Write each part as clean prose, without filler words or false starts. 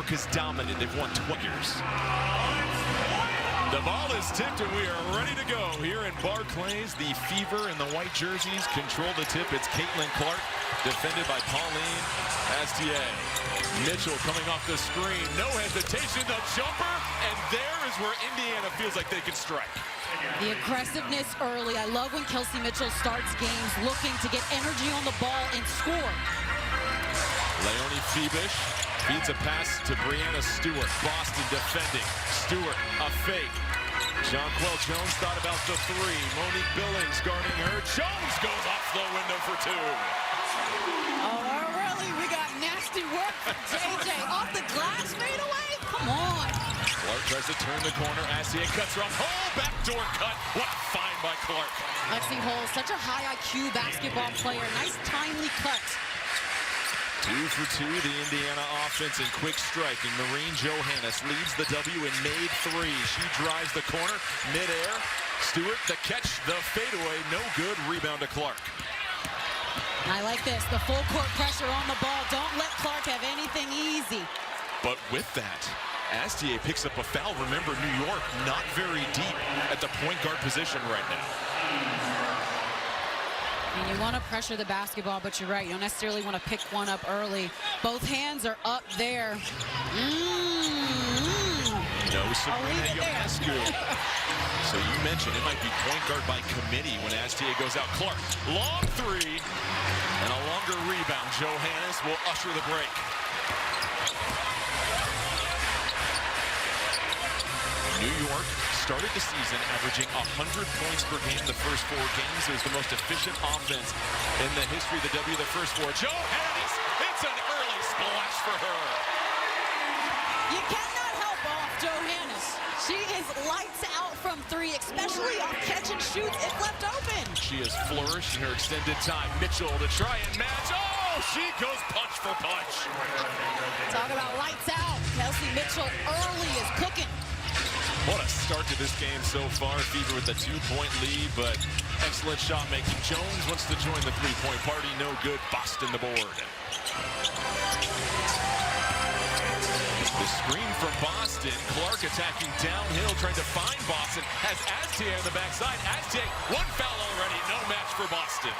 York is dominant. They've won 20 years. The ball is tipped, and we are ready to go here in Barclays. The Fever in the white jerseys control the tip. It's Caitlin Clark, defended by Pauline Astier. Mitchell coming off the screen. No hesitation, the jumper, and there is where Indiana feels like they can strike. The aggressiveness early. I love when Kelsey Mitchell starts games looking to get energy on the ball and score. Leonie Febish feeds a pass to Brianna Stewart. Boston defending. Stewart, a fake. Jonquel Jones thought about the three. Monique Billings guarding her. Jones goes off the window for two. Oh, really? We got nasty work from JJ. Off the glass fade away? Come on. Clark tries to turn the corner. Astier cuts from Hull. Backdoor cut. What a find by Clark. Lexi Hull, such a high IQ basketball player. Nice timely cut. 2 for 2, the Indiana offense in quick striking. Maureen Johannes leads the W and made three. She drives the corner, midair. Stewart, the catch, the fadeaway, no good. Rebound to Clark. I like this, the full court pressure on the ball. Don't let Clark have anything easy. But with that, Astier picks up a foul. Remember, New York not very deep at the point guard position right now. And you want to pressure the basketball, but you're right. You don't necessarily want to pick one up early. Both hands are up there. No Sabrina Ionescu. So you mentioned it might be point guard by committee when Astier goes out. Clark, long three, and a longer rebound. Johannes will usher the break. New York started the season averaging 100 points per game the first 4 games. It was the most efficient offense in the history of the W the first 4. Johannes, it's an early splash for her. You cannot help off Johannes. She is lights out from three, especially off catch and shoots if left open. She has flourished in her extended time. Mitchell to try and match. Oh, she goes punch for punch. Talk about lights out. Kelsey Mitchell early is cooking. What a start to this game so far. Fever with a 2-point lead, but excellent shot making. Jones wants to join the three-point party. No good. Boston the board. The screen from Boston. Clark attacking downhill, trying to find Boston. Has Astier on the backside. Astier, one foul already. No match for Boston.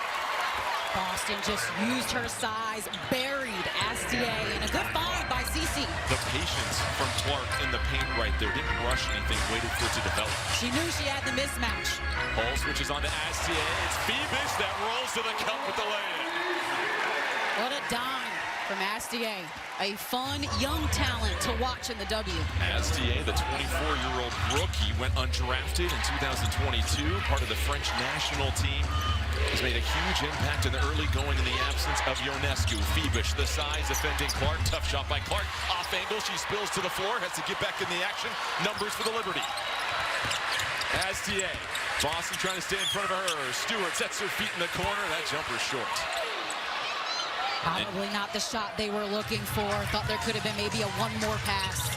Boston just used her size, buried Astier, and a good find by Cece. The patience from Clark in the paint right there. Didn't rush anything, waited for it to develop. She knew she had the mismatch. Ball switches on to Astier. It's Febish that rolls to the cup with the lay-in. What a dime from Astier. A fun, young talent to watch in the W. Astier, the 24-year-old rookie, went undrafted in 2022, part of the French national team. Has made a huge impact in the early going in the absence of Ionescu. Febish, the size, defending Clark. Tough shot by Clark. Off angle, she spills to the floor. Has to get back in the action. Numbers for the Liberty. Astier. Boston trying to stay in front of her. Stewart sets her feet in the corner. That jumper short. Probably not the shot they were looking for. Thought there could have been maybe a one more pass.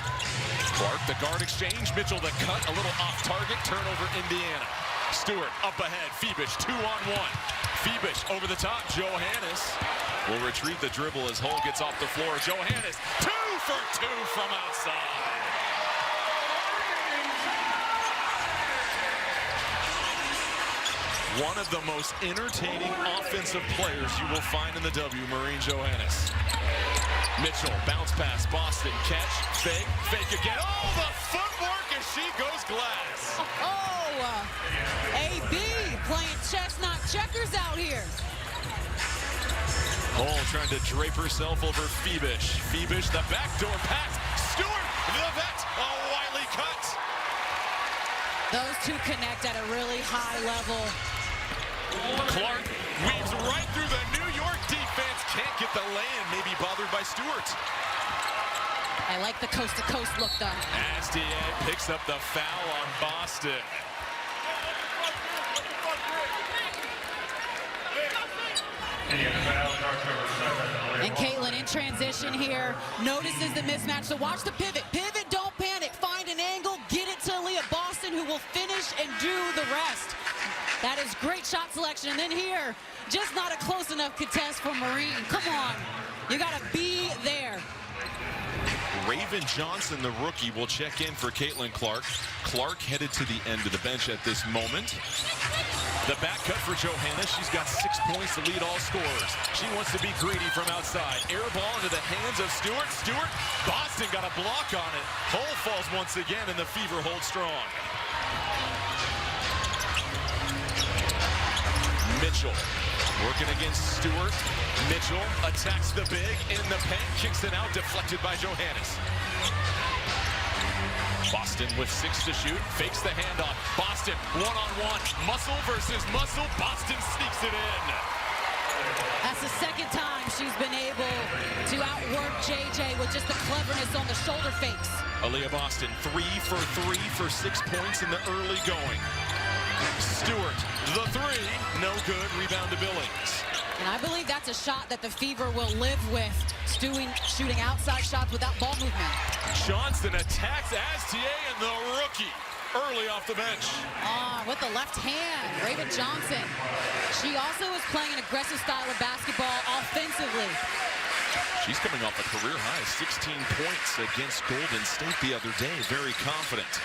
Clark, the guard exchange. Mitchell, the cut. A little off target. Turnover, Indiana. Stewart up ahead. Febish 2-on-1. Febish over the top. Johannes will retrieve the dribble as Hull gets off the floor. Johannes 2 for 2 from outside. One of the most entertaining offensive players you will find in the W, Maureen Johannes. Mitchell, bounce pass, Boston, catch, fake again. Oh, the footwork as she goes glass. Oh, AB playing chess, not checkers out here. Hull trying to drape herself over Febish. Febish, the backdoor pass. Stewart, the vet, a wily cut. Those two connect at a really high level. Clark weaves right through the New York defense. Can't get the lay-in, maybe bothered by Stewart. I like the coast-to-coast look, though. Astier picks up the foul on Boston. And Caitlin in transition here notices the mismatch. So watch the pivot. Pivot, don't panic. Find an angle, get it to Leah Boston, who will finish and do the rest. That is great shot selection. And then here, just not a close enough contest for Maureen. Come on. You got to be there. Raven Johnson, the rookie, will check in for Caitlin Clark. Clark headed to the end of the bench at this moment. The back cut for Johannes. She's got 6 points to lead all scorers. She wants to be greedy from outside. Air ball into the hands of Stewart. Stewart, Boston got a block on it. Hull falls once again, and the Fever hold strong. Mitchell working against Stewart. Mitchell attacks the big in the paint, kicks it out, deflected by Johannes. Boston with 6 to shoot, fakes the handoff. Boston one-on-one, muscle versus muscle. Boston sneaks it in. That's the second time she's been able to outwork JJ with just the cleverness on the shoulder fakes. Aaliyah Boston 3 for 3 for 6 points in the early going. Stewart, the 3, no good. Rebound to Billings. And I believe that's a shot that the Fever will live with, shooting outside shots without ball movement. Johnson attacks Astier and the rookie early off the bench. With the left hand, Raven Johnson. She also is playing an aggressive style of basketball offensively. She's coming off a career high, 16 points against Golden State the other day. Very confident.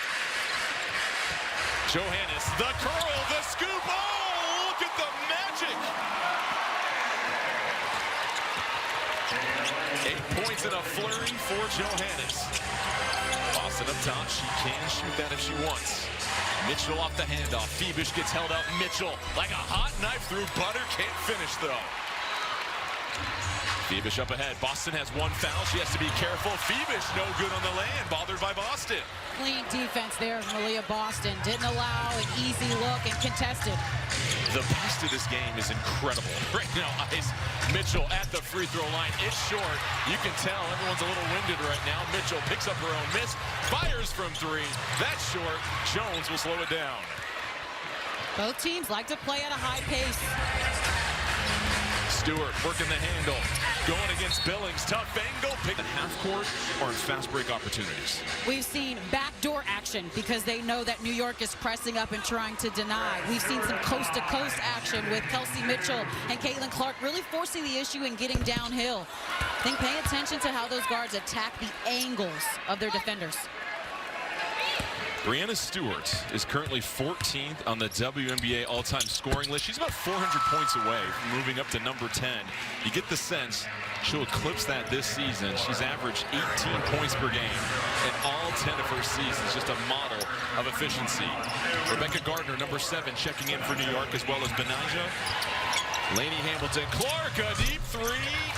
Johannes, the curl, the scoop. Oh, look at the magic. 8 points in a flurry for Johannes. Boston up top. She can shoot that if she wants. Mitchell off the handoff. Febish gets held up. Mitchell, like a hot knife through butter. Can't finish, though. Febish up ahead. Boston has 1 foul. She has to be careful. Febish no good on the land. Bothered by Boston. Clean defense there from Aaliyah Boston. Didn't allow an easy look and contested. The pace to this game is incredible. Right now, Mitchell at the free throw line. It's short. You can tell everyone's a little winded right now. Mitchell picks up her own miss. Fires from 3. That's short. Jones will slow it down. Both teams like to play at a high pace. Stewart working the handle. Going against Billings. Tough angle. Pick at half court or in fast break opportunities. We've seen backdoor action because they know that New York is pressing up and trying to deny. We've seen some coast-to-coast action with Kelsey Mitchell and Caitlin Clark really forcing the issue and getting downhill. I think pay attention to how those guards attack the angles of their defenders. Breanna Stewart is currently 14th on the WNBA all-time scoring list. She's about 400 points away from moving up to number 10. You get the sense she'll eclipse that this season. She's averaged 18 points per game in all 10 of her seasons. Just a model of efficiency. Rebecca Gardner, number 7, checking in for New York, as well as Benija. Lainey Hamilton. Clark, a deep 3,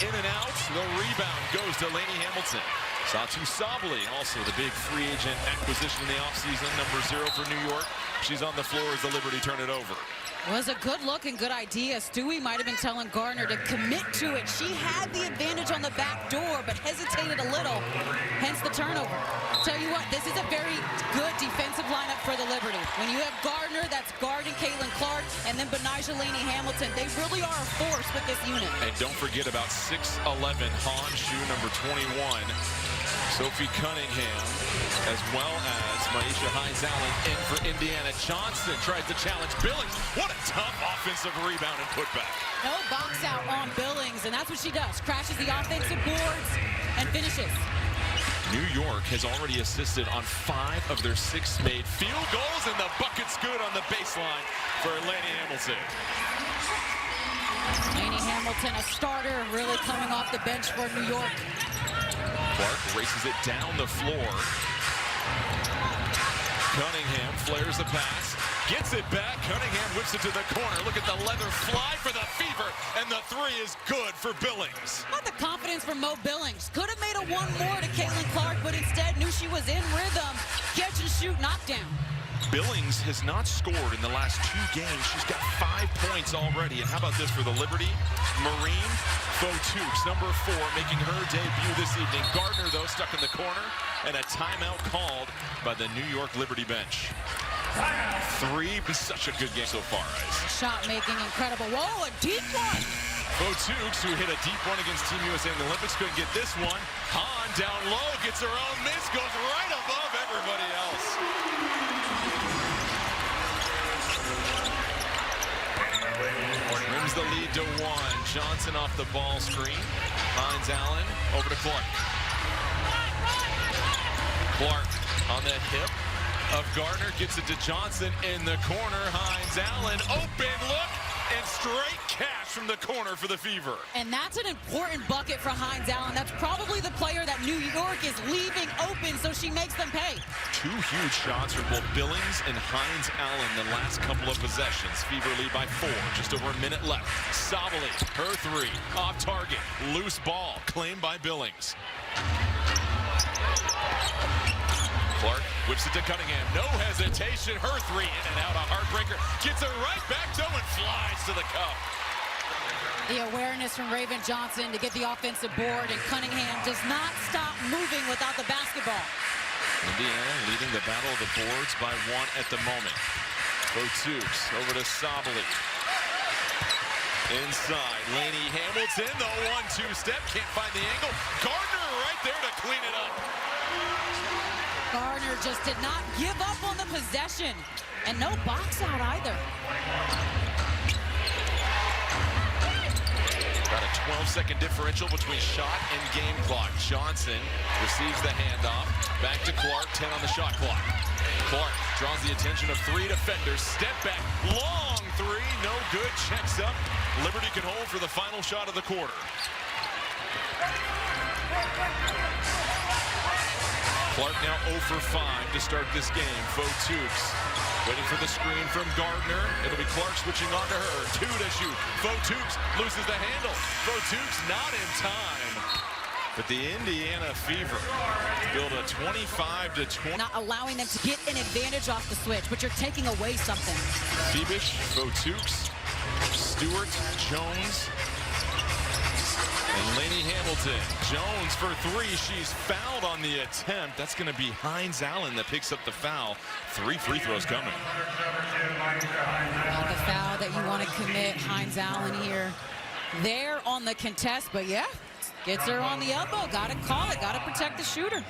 in and out. The rebound goes to Lainey Hamilton. Satu Sabali, also the big free agent acquisition in the offseason, number 0 for New York. She's on the floor as the Liberty turn it over. It was a good look and good idea. Stewie might have been telling Gardner to commit to it. She had the advantage on the back door, but hesitated a little, hence the turnover. Tell you what, this is a very good defensive lineup for the Liberty. When you have Gardner, that's guarding Caitlin Clark, and then Benija Lainey Hamilton, they really are a force with this unit. And don't forget about 6'11", Han Shu, number 21. Sophie Cunningham, as well as Maisha Hines-Allen in for Indiana. Johnson tries to challenge Billings. What a tough offensive rebound and putback. No box out on Billings, and that's what she does. Crashes the offensive boards and finishes. New York has already assisted on 5 of their 6 made field goals, and the bucket's good on the baseline for Lainey Hamilton. Lainey Hamilton, a starter, really coming off the bench for New York. Clark races it down the floor. Cunningham flares the pass, gets it back. Cunningham whips it to the corner. Look at the leather fly for the Fever, and the 3 is good for Billings. Not the confidence from Mo Billings. Could have made a 1 more to Caitlin Clark, but instead knew she was in rhythm. Catch and shoot, knockdown. Billings has not scored in the last 2 games. She's got 5 points already. And how about this for the Liberty? Marine Fotukes, number 4, making her debut this evening. Gardner, though, stuck in the corner, and a timeout called by the New York Liberty bench. 3, such a good game so far, Ice. Shot making incredible. Whoa, a deep one. Fotukes, who hit a deep one against Team USA in the Olympics, couldn't get this one. Han down low, gets her own miss, goes right above everybody else. Trims the lead to 1. Johnson off the ball screen. Hines-Allen over to Clark. Clark on the hip of Gardner, gets it to Johnson in the corner. Hines Allen, open look, and straight cash from the corner for the Fever. And that's an important bucket for Hines Allen. That's probably the player that New York is leaving open, so she makes them pay. Two huge shots from both Billings and Hines Allen the last couple of possessions. Fever lead by 4, just over a minute left. Sabali, her 3, off target, loose ball, claimed by Billings. Clark whips it to Cunningham, no hesitation, her 3 in and out, a heartbreaker, gets it right back though and flies to the cup. The awareness from Raven Johnson to get the offensive board, and Cunningham does not stop moving without the basketball. Indiana leading the battle of the boards by 1 at the moment. Fotukes over to Sabali. Inside, Laney Hamilton, the 1-2 step, can't find the angle. Gardner right there to clean it up. Gardner just did not give up on the possession, and no box out either. Got a 12-second differential between shot and game clock. Johnson receives the handoff. Back to Clark, 10 on the shot clock. Clark draws the attention of 3 defenders. Step back, long 3, no good, checks up. Liberty can hold for the final shot of the quarter. Clark now 0 for 5 to start this game. Fotukes waiting for the screen from Gardner. It'll be Clark switching on to her. 2 to shoot. Fotukes loses the handle. Fotukes not in time. But the Indiana Fever build a 25-20. Not allowing them to get an advantage off the switch, but you're taking away something. Febish, Fotukes, Stewart, Jones, and Laney Hamilton. Jones for 3. She's fouled on the attempt. That's going to be Hines Allen that picks up the foul. 3 free throws coming. Not the foul that you want to commit, Hines Allen here. There on the contest, but yeah, gets her on the elbow. Got to call it. Got to protect the shooter.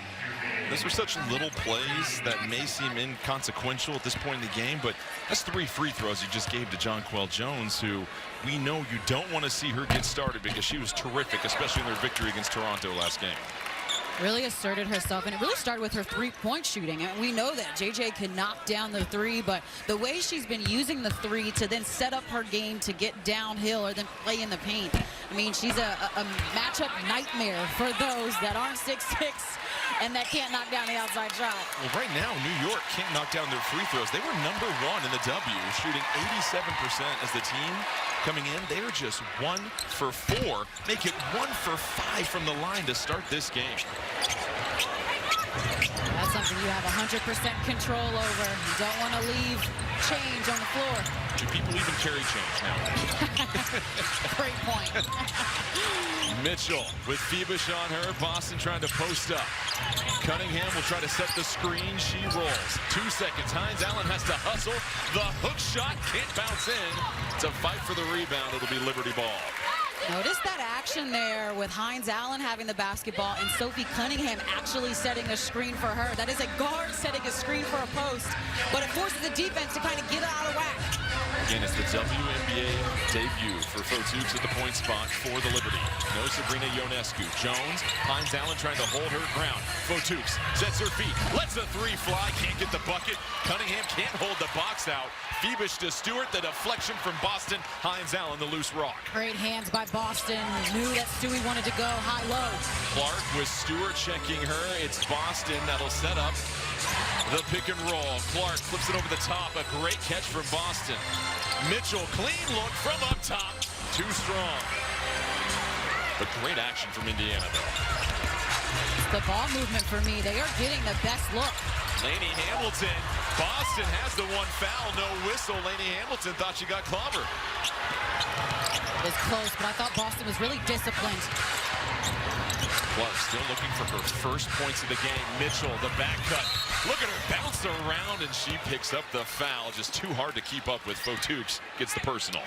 Those were such little plays that may seem inconsequential at this point in the game, but that's 3 free throws you just gave to Jonquel Jones, who we know you don't want to see her get started because she was terrific, especially in their victory against Toronto last game. Really asserted herself, and it really started with her three-point shooting. And we know that JJ can knock down the 3, but the way she's been using the 3 to then set up her game to get downhill or then play in the paint. I mean, she's a matchup nightmare for those that aren't 6'6" and that can't knock down the outside shot. Well, right now, New York can't knock down their free throws. They were number 1 in the W, shooting 87% as the team. Coming in, they're just 1 for 4. Make it 1 for 5 from the line to start this game. That's something you have 100% control over. You don't want to leave change on the floor. Do people even carry change now? Great point. Mitchell with Febish on her. Boston trying to post up. Cunningham will try to set the screen. She rolls. 2 seconds. Hines Allen has to hustle. The hook shot can't bounce in. It's a fight for the rebound. It'll be Liberty ball. Notice that action there with Hines Allen having the basketball and Sophie Cunningham actually setting a screen for her. That is a guard setting a screen for a post, but it forces the defense to kind of get out of whack. Again, it's the WNBA debut for Fotukes at the point spot for the Liberty. No Sabrina Ionescu. Jones, Hines Allen trying to hold her ground. Fotukes sets her feet, lets the 3 fly, can't get the bucket. Cunningham can't hold the box out. Febish to Stewart, the deflection from Boston. Hines Allen, the loose rock. Great hands by Boston. Knew that Stewie wanted to go high-low. Clark with Stewart checking her. It's Boston that'll set up the pick and roll. Clark flips it over the top. A great catch from Boston. Mitchell, clean look from up top. Too strong. But great action from Indiana, though. The ball movement for me. They are getting the best look. Laney Hamilton. Boston has the 1 foul. No whistle. Laney Hamilton thought she got clobbered. It was close, but I thought Boston was really disciplined. Clark still looking for her first points of the game. Mitchell, the back cut. Look at her bounce around, and she picks up the foul. Just too hard to keep up with. Fotukes gets the personal.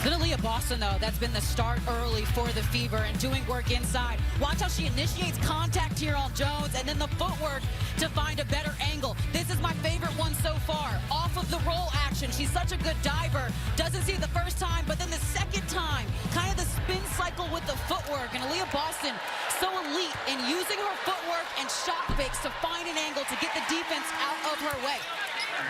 Literally Boston, though, that's been the start early for the Fever and doing work inside. Watch how she initiates contact here on Jones and then the footwork to find a better angle. This is my favorite one so far. Off off of the roll action. She's such a good diver. Doesn't see it the first time, but then the second time, kind of the spin cycle with the footwork. And Aaliyah Boston, so elite in using her footwork and shot fakes to find an angle to get the defense out of her way.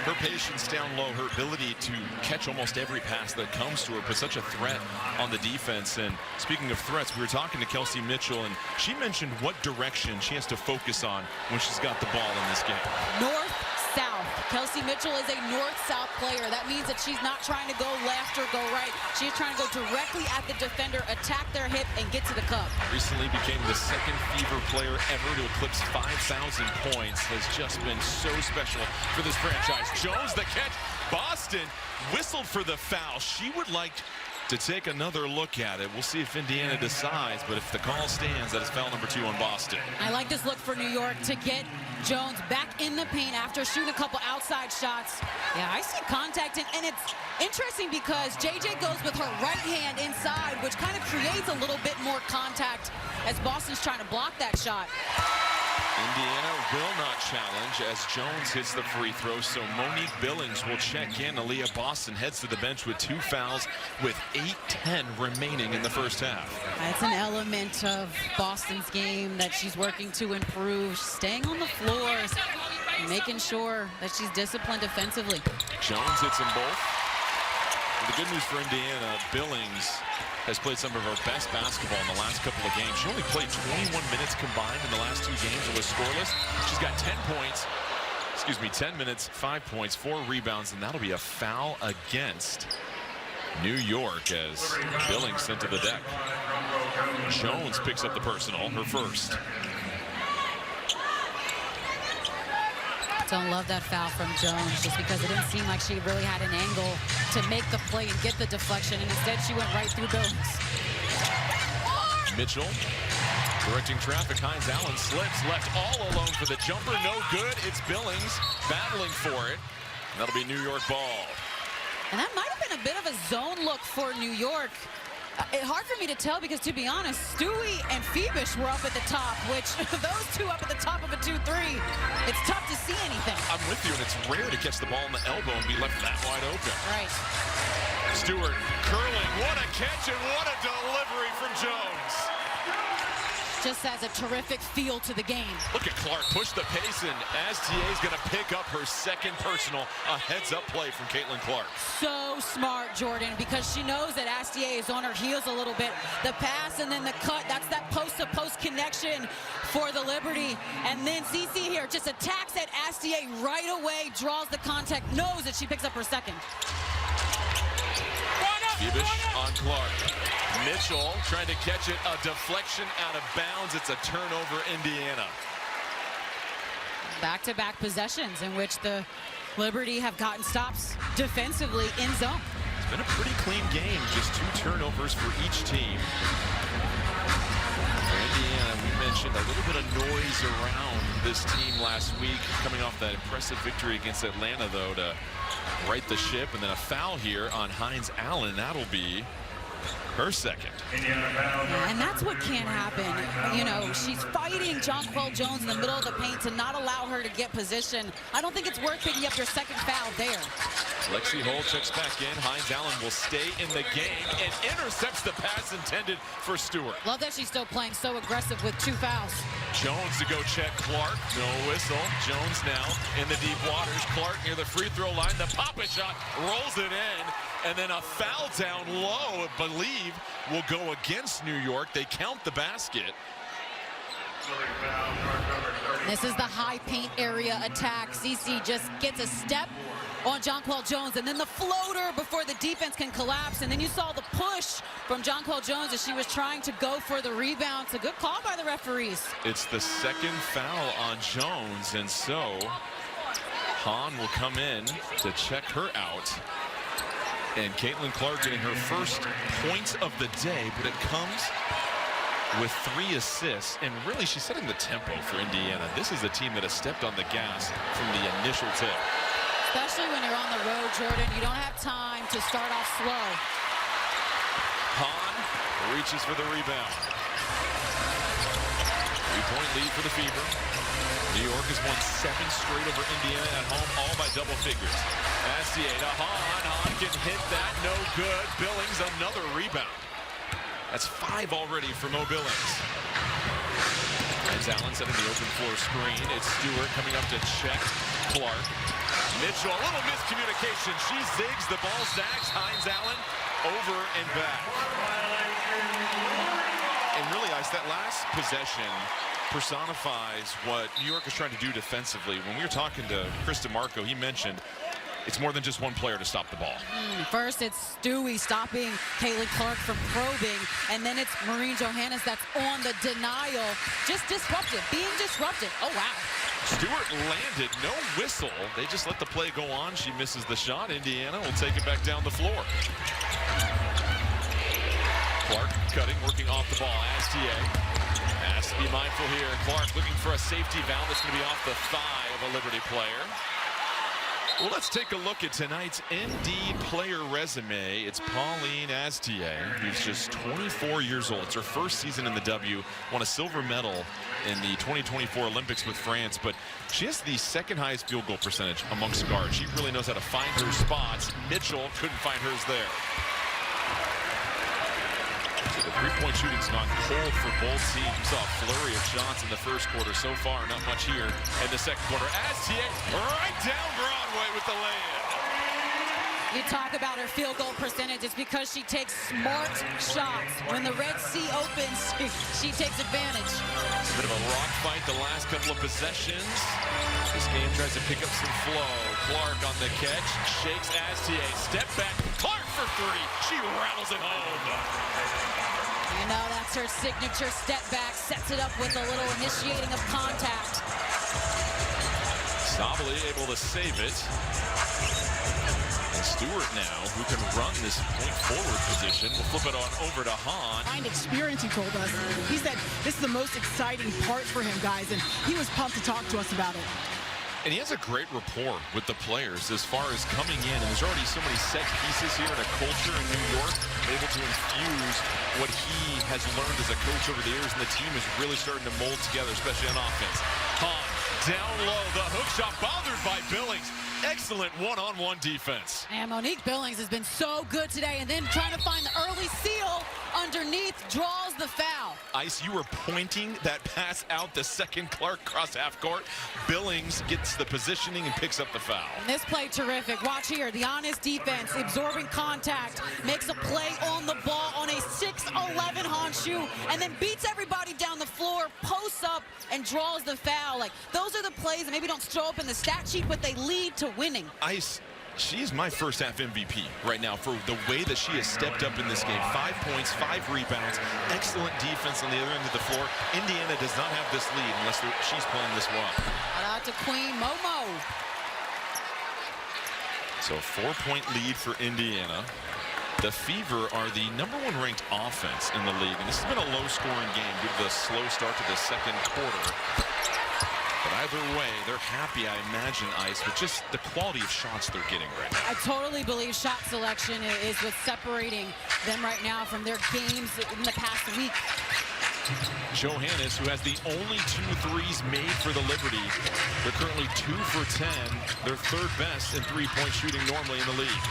Her patience down low, her ability to catch almost every pass that comes to her, put such a threat on the defense. And speaking of threats, we were talking to Kelsey Mitchell, and she mentioned what direction she has to focus on when she's got the ball in this game. North-south. Kelsey Mitchell is a north-south player. That means that she's not trying to go left or go right. She's trying to go directly at the defender, attack their hip, and get to the cup. Recently became the second Fever player ever to eclipse 5,000 points. Has just been so special for this franchise. Jones the catch. Boston whistled for the foul. She would like to take another look at it. We'll see if Indiana decides, but if the call stands, that is foul number 2 on Boston. I like this look for New York to get Jones back in the paint after shooting a couple outside shots. Yeah, I see contact, and it's interesting because JJ goes with her right hand inside, which kind of creates a little bit more contact as Boston's trying to block that shot. Indiana will not challenge as Jones hits the free throw, so Monique Billings will check in. Aaliyah Boston heads to the bench with 2 fouls with 8:10 remaining in the first half. That's an element of Boston's game that she's working to improve, staying on the floors, making sure that she's disciplined defensively. Jones hits them both. The good news for Indiana, Billings has played some of her best basketball in the last couple of games. She only played 21 minutes combined in the last 2 games and was scoreless. She's got 10 minutes, 5 points, 4 rebounds, and that'll be a foul against New York as Billings sent to the deck. Jones picks up the personal, her first. Don't love that foul from Jones just because it didn't seem like she really had an angle to make the play and get the deflection, and instead she went right through Billings. Mitchell directing traffic. Hines Allen slips, left all alone for the jumper. No good. It's Billings battling for it. And that'll be New York ball. And that might have been a bit of a zone look for New York. It's hard for me to tell because, to be honest, Stewie and Phoebish were up at the top, which those two up at the top of a 2-3, it's tough to see anything. I'm with you, and it's rare to catch the ball in the elbow and be left that wide open. Right. Stewart curling. What a catch and what a delivery from Jones. Just has a terrific feel to the game. Look at Clark push the pace, and STA is going to pick up her second personal. A heads-up play from Caitlin Clark. So smart, Jordan, because she knows that STA is on her heels a little bit. The pass and then the cut, that's that post-to-post connection for the Liberty. And then CC here just attacks at STA right away, draws the contact, knows that she picks up her second. Phoebish on Clark. Mitchell trying to catch it, a deflection out of bounds. It's a turnover, Indiana. Back-to-back possessions in which the Liberty have gotten stops defensively in zone. It's been a pretty clean game, just 2 turnovers for each team. For Indiana, we mentioned a little bit of noise around this team last week, coming off that impressive victory against Atlanta, though, to right the ship. And then a foul here on Hines Allen. That'll be her second. And that's what can't happen. You know, she's fighting Jonquel Jones in the middle of the paint to not allow her to get position. I don't think it's worth picking up your second foul there. Lexi Hull checks back in. Hines Allen will stay in the game and intercepts the pass intended for Stewart. Love that she's still playing so aggressive with 2 fouls. Jones to go check Clark. No whistle. Jones now in the deep waters. Clark near the free throw line. The pop-up shot rolls it in. And then a foul down low, I believe, will go against New York. They count the basket. This is the high paint area attack. CC just gets a step on Jonquel Jones, and then the floater before the defense can collapse. And then you saw the push from Jonquel Jones as she was trying to go for the rebound. It's a good call by the referees. It's the second foul on Jones, and so Hahn will come in to check her out. And Caitlin Clark getting her first points of the day, but it comes with 3 assists. And really, she's setting the tempo for Indiana. This is a team that has stepped on the gas from the initial tip. Especially when you're on the road, Jordan. You don't have time to start off slow. Hahn reaches for the rebound. 3-point lead for the Fever. New York has won 7 straight over Indiana at home, all by double figures. Astier to Hahn. Hahn can hit that, no good. Billings, another rebound. That's 5 already for Mo Billings. Hines Allen setting the open floor screen. It's Stewart coming up to check Clark. Mitchell, a little miscommunication. She zigs, the ball zags. Hines Allen over and back. And really, Ice, that last possession personifies what New York is trying to do defensively. When we were talking to Chris DeMarco, he mentioned it's more than just one player to stop the ball. First, it's Stewie stopping Caitlin Clark from probing, and then it's Maureen Johannes that's on the denial. Just disruptive, being disrupted. Oh, wow. Stewart landed, no whistle. They just let the play go on. She misses the shot. Indiana will take it back down the floor. Clark cutting, working off the ball. Astier has to be mindful here. Clark looking for a safety valve that's going to be off the thigh of a Liberty player. Well, let's take a look at tonight's Indeed player resume. It's Pauline Astier, who's just 24 years old. It's her first season in the W, won a silver medal in the 2024 Olympics with France, but she has the second highest field goal percentage amongst guards. She really knows how to find her spots. Mitchell couldn't find hers there. So the three-point shooting's gone cold for both teams. Saw a flurry of shots in the first quarter so far. Not much here in the second quarter. Astier right down Broadway with the lay-in. You talk about her field goal percentage. It's because she takes smart shots. When the Red Sea opens, she takes advantage. It's a bit of a rock fight the last couple of possessions. This game tries to pick up some flow. Clark on the catch, shakes Astier. Step back, Clark for 3. She rattles it home. You know, that's her signature step back. Sets it up with a little initiating of contact. Sabally able to save it. And Stewart now, who can run this point forward position, will flip it on over to Hahn. Find experience, he told us. He said this is the most exciting part for him, guys, and he was pumped to talk to us about it. And he has a great rapport with the players as far as coming in. And there's already so many set pieces here and a culture in New York, able to infuse what he has learned as a coach over the years. And the team is really starting to mold together, especially on offense. Hahn down low, the hook shot bothered by Billings. Excellent one-on-one defense. And Monique Billings has been so good today, and then trying to find the early seal underneath, draws the foul. Ice, you were pointing that pass out the second Clark cross half court. Billings gets the positioning and picks up the foul. And this play terrific. Watch here, the honest defense, absorbing contact, makes a play on the ball on a 6'11" Hahn shoe, and then beats everybody down the floor, posts up, and draws the foul. Like, those are the plays that maybe don't show up in the stat sheet, but they lead to winning. Ice, she's my first half MVP right now for the way that she has stepped up in this game. 5 points, 5 rebounds, excellent defense on the other end of the floor. Indiana does not have this lead unless she's playing this well. Shout out to Queen Momo. So 4-point lead for Indiana. The Fever are the #1 ranked offense in the league, and this has been a low-scoring game due to the slow start to the second quarter. But either way, they're happy, I imagine, Ice, with just the quality of shots they're getting right now. I totally believe shot selection is what's separating them right now from their games in the past week. Johannes, who has the only 2 threes made for the Liberty. They're currently 2 for 10. They're third best in three-point shooting normally in the league.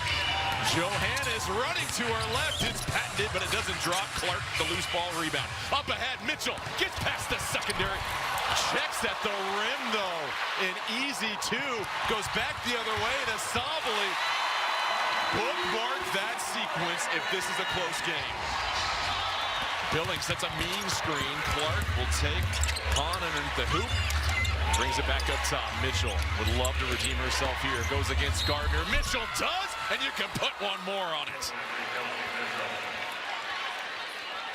Johannes running to her left. It's patented, but it doesn't drop. Clark, the loose ball rebound. Up ahead, Mitchell gets past the secondary. Checks at the rim, though. An easy 2. Goes back the other way to Sabally. Bookmark that sequence if this is a close game. Billings sets a mean screen. Clark will take Hahn underneath the hoop. Brings it back up top. Mitchell would love to redeem herself here. Goes against Gardner. Mitchell does, and you can put one more on it.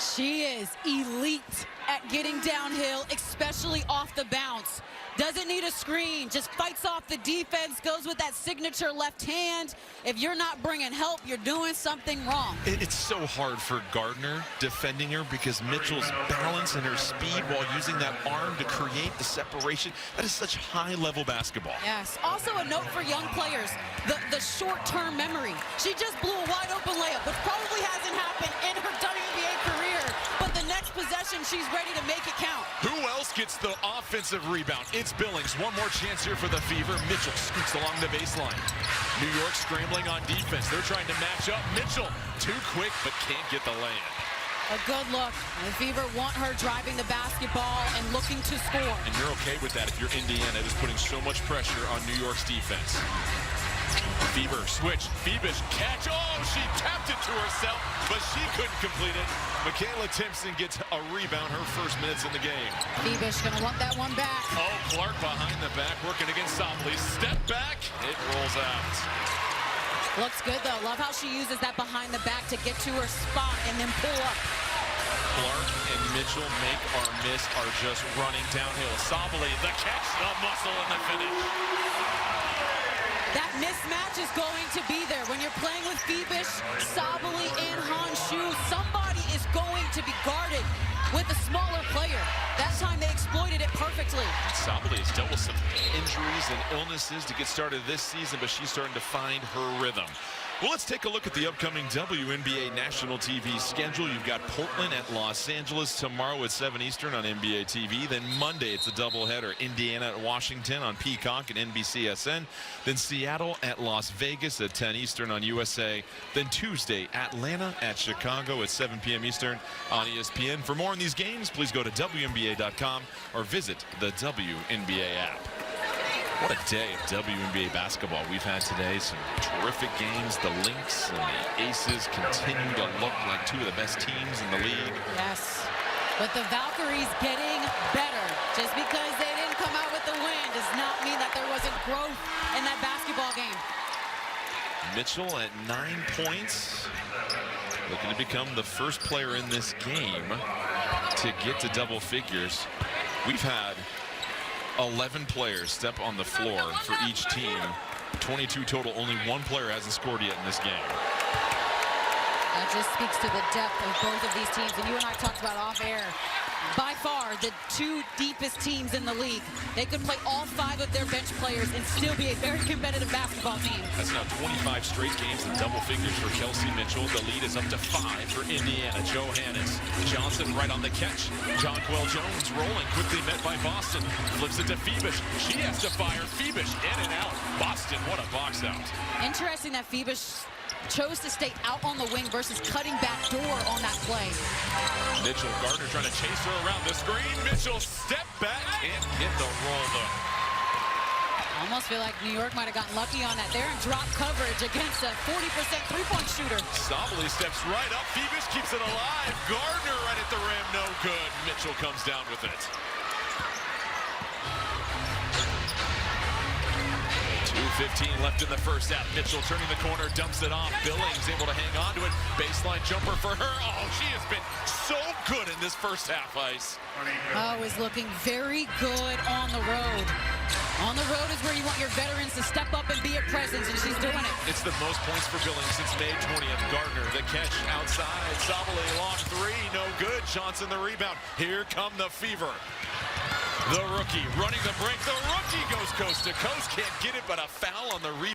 She is elite at getting downhill, especially off the bounce. Doesn't need a screen, just fights off the defense, goes with that signature left hand. If you're not bringing help, you're doing something wrong. It's so hard for Gardner defending her because Mitchell's balance and her speed while using that arm to create the separation. That is such high-level basketball. Yes. Also a note for young players, the short-term memory. She just blew a wide-open layup, which probably hasn't happened in her WNBA career, but the next possession possession, she's ready to make it count. Who else gets the offensive rebound? It's Billings. One more chance here for the Fever. Mitchell scoots along the baseline. New York scrambling on defense. They're trying to match up. Mitchell too quick, but can't get the lay-in. A good look. The Fever want her driving the basketball and looking to score. And you're okay with that if you're Indiana. It is putting so much pressure on New York's defense. Fever switch. Febish catch. Oh, she tapped it to herself, but she couldn't complete it. Michaela Timpson gets a rebound, her first minutes in the game. Febish gonna want that one back. Oh, Clark behind the back, working against Sopley. Step back. It rolls out. Looks good, though. Love how she uses that behind the back to get to her spot and then pull up. Clark and Mitchell make or miss are just running downhill. Sopley, the catch, the muscle, and the finish. That mismatch is going to be there. When you're playing with Febish, Sopley, and Honshu, somebody is going to be guarded with a smaller player. That time they exploited it perfectly. Sopley has dealt with some injuries and illnesses to get started this season, but she's starting to find her rhythm. Well, let's take a look at the upcoming WNBA national TV schedule. You've got Portland at Los Angeles tomorrow at 7 Eastern on NBA TV. Then Monday, it's a doubleheader. Indiana at Washington on Peacock and NBCSN. Then Seattle at Las Vegas at 10 Eastern on USA. Then Tuesday, Atlanta at Chicago at 7 p.m. Eastern on ESPN. For more on these games, please go to WNBA.com or visit the WNBA app. What a day of WNBA basketball we've had today. Some terrific games. The Lynx and the Aces continue to look like two of the best teams in the league. Yes, but the Valkyries getting better. Just because they didn't come out with the win does not mean that there wasn't growth in that basketball game. Mitchell at 9 points. Looking to become the first player in this game to get to double figures. We've had 11 players step on the floor for each team. 22 total. Only one player hasn't scored yet in this game. That just speaks to the depth of both of these teams. And you and I talked about off air. By far, the two deepest teams in the league. They could play all 5 of their bench players and still be a very competitive basketball team. That's now 25 straight games in double figures for Kelsey Mitchell. The lead is up to 5 for Indiana. Johannes Johnson right on the catch. Jonquel Jones rolling, quickly met by Boston. Flips it to Febish. She has to fire. Febish in and out. Boston, what a box out. Interesting that Febish chose to stay out on the wing versus cutting back door on that play. Mitchell, Gardner trying to chase her around the screen. Mitchell step back, can't get the roll though. Almost feel like New York might have gotten lucky on that there and drop coverage against a 40% three-point shooter. Sopley steps right up. Febish keeps it alive. Gardner right at the rim, no good. Mitchell comes down with it. 2:15 left in the first half. Mitchell turning the corner, dumps it off. Billings able to hang on to it. Baseline jumper for her. Oh, she has been so good in this first half, Ice. Oh, is looking very good on the road. On the road is where you want your veterans to step up and be a presence, and she's doing it. It's the most points for Billings since May 20th. Gardner, the catch outside. Sopley, long three, no good. Johnson, the rebound. Here come the Fever. The rookie running the break. The rookie goes coast to coast. Can't get it, but a foul on the rebound.